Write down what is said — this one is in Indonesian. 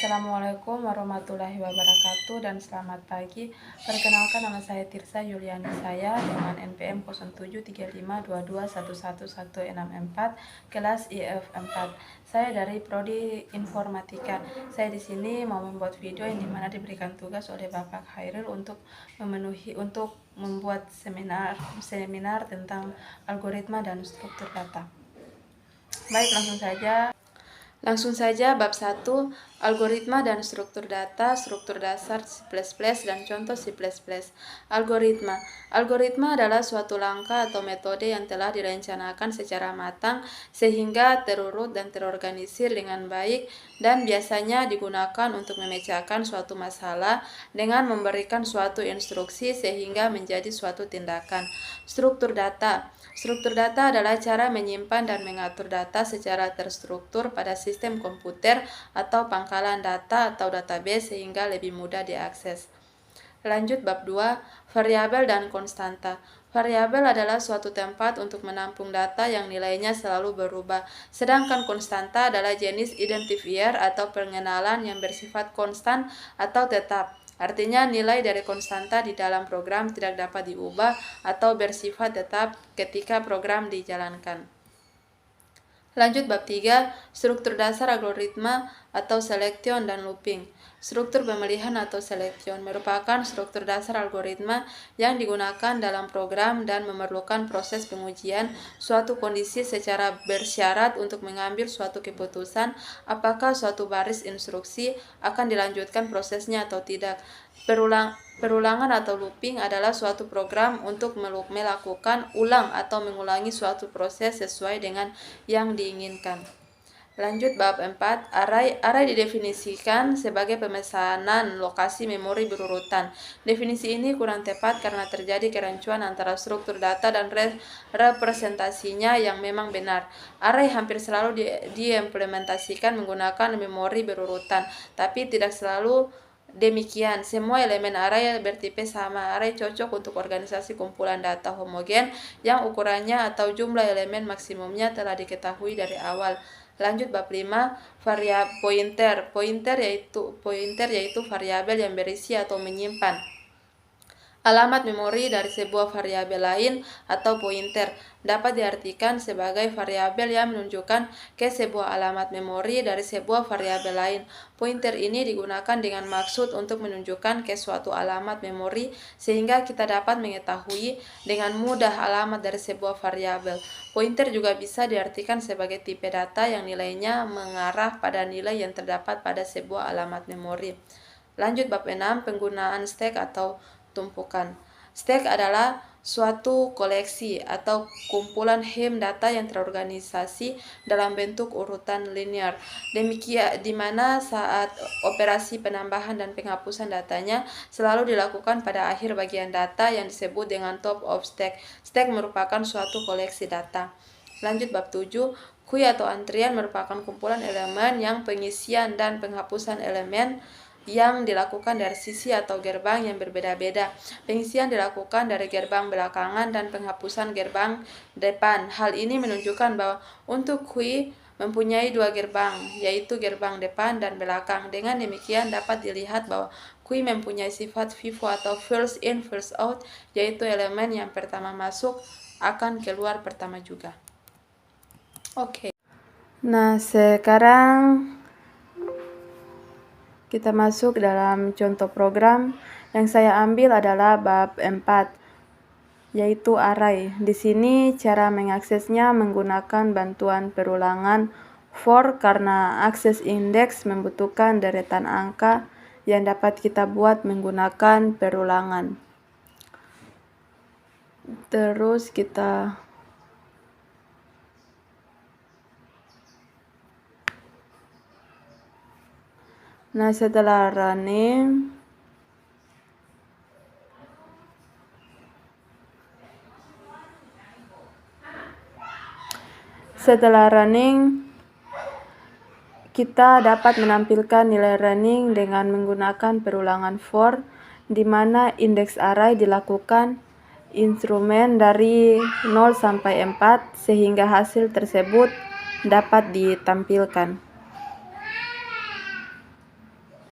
Assalamualaikum warahmatullahi wabarakatuh dan selamat pagi. Perkenalkan, nama saya Tirsa Yuliani saya dengan NPM 073522111164 kelas IF 4. Saya dari Prodi Informatika. Saya di sini mau membuat video yang dimana diberikan tugas oleh Bapak Khairil untuk membuat seminar tentang algoritma dan struktur data. Baik, Langsung saja bab 1, algoritma dan struktur data, struktur dasar C++ dan contoh C++. Algoritma. Algoritma adalah suatu langkah atau metode yang telah direncanakan secara matang sehingga terurut dan terorganisir dengan baik dan biasanya digunakan untuk memecahkan suatu masalah dengan memberikan suatu instruksi sehingga menjadi suatu tindakan. Struktur data. Struktur data adalah cara menyimpan dan mengatur data secara terstruktur pada sistem komputer atau pangkalan data atau database sehingga lebih mudah diakses. Lanjut bab 2, variabel dan konstanta. Variabel adalah suatu tempat untuk menampung data yang nilainya selalu berubah, sedangkan konstanta adalah jenis identifier atau pengenalan yang bersifat konstan atau tetap. Artinya nilai dari konstanta di dalam program tidak dapat diubah atau bersifat tetap ketika program dijalankan. Lanjut bab 3, struktur dasar algoritma atau selection dan looping. Struktur pemilihan atau selection merupakan struktur dasar algoritma yang digunakan dalam program dan memerlukan proses pengujian suatu kondisi secara bersyarat untuk mengambil suatu keputusan apakah suatu baris instruksi akan dilanjutkan prosesnya atau tidak. Perulangan atau looping adalah suatu program untuk melakukan ulang atau mengulangi suatu proses sesuai dengan yang diinginkan. Lanjut bab 4, array didefinisikan sebagai pemesanan lokasi memori berurutan. Definisi ini kurang tepat karena terjadi kerancuan antara struktur data dan representasinya yang memang benar. Array hampir selalu diimplementasikan menggunakan memori berurutan, tapi tidak selalu demikian. Semua elemen array bertipe sama. Array cocok untuk organisasi kumpulan data homogen yang ukurannya atau jumlah elemen maksimumnya telah diketahui dari awal. Lanjut bab 5, pointer. Pointer yaitu variabel yang berisi atau menyimpan alamat memori dari sebuah variabel lain atau pointer. Dapat diartikan sebagai variabel yang menunjukkan ke sebuah alamat memori dari sebuah variabel lain. Pointer ini digunakan dengan maksud untuk menunjukkan ke suatu alamat memori sehingga kita dapat mengetahui dengan mudah alamat dari sebuah variabel. Pointer juga bisa diartikan sebagai tipe data yang nilainya mengarah pada nilai yang terdapat pada sebuah alamat memori. Lanjut bab 6, penggunaan stack atau tumpukan. Stack adalah suatu koleksi atau kumpulan hem data yang terorganisasi dalam bentuk urutan linear. Demikian di mana saat operasi penambahan dan penghapusan datanya selalu dilakukan pada akhir bagian data yang disebut dengan top of stack. Stack merupakan suatu koleksi data. Lanjut bab 7, queue atau antrian merupakan kumpulan elemen yang pengisian dan penghapusan elemen yang dilakukan dari sisi atau gerbang yang berbeda-beda. Pengisian dilakukan dari gerbang belakangan dan penghapusan gerbang depan. Hal ini menunjukkan bahwa untuk queue mempunyai dua gerbang, yaitu gerbang depan dan belakang. Dengan demikian dapat dilihat bahwa queue mempunyai sifat FIFO atau first in first out, yaitu elemen yang pertama masuk akan keluar pertama juga. Oke. Nah, sekarang kita masuk dalam contoh program. Yang saya ambil adalah bab 4, yaitu array. Di sini cara mengaksesnya menggunakan bantuan perulangan for karena akses indeks membutuhkan deretan angka yang dapat kita buat menggunakan perulangan. Terus kita setelah running kita dapat menampilkan nilai running dengan menggunakan perulangan for, di mana indeks array dilakukan instrumen dari 0 sampai 4 sehingga hasil tersebut dapat ditampilkan.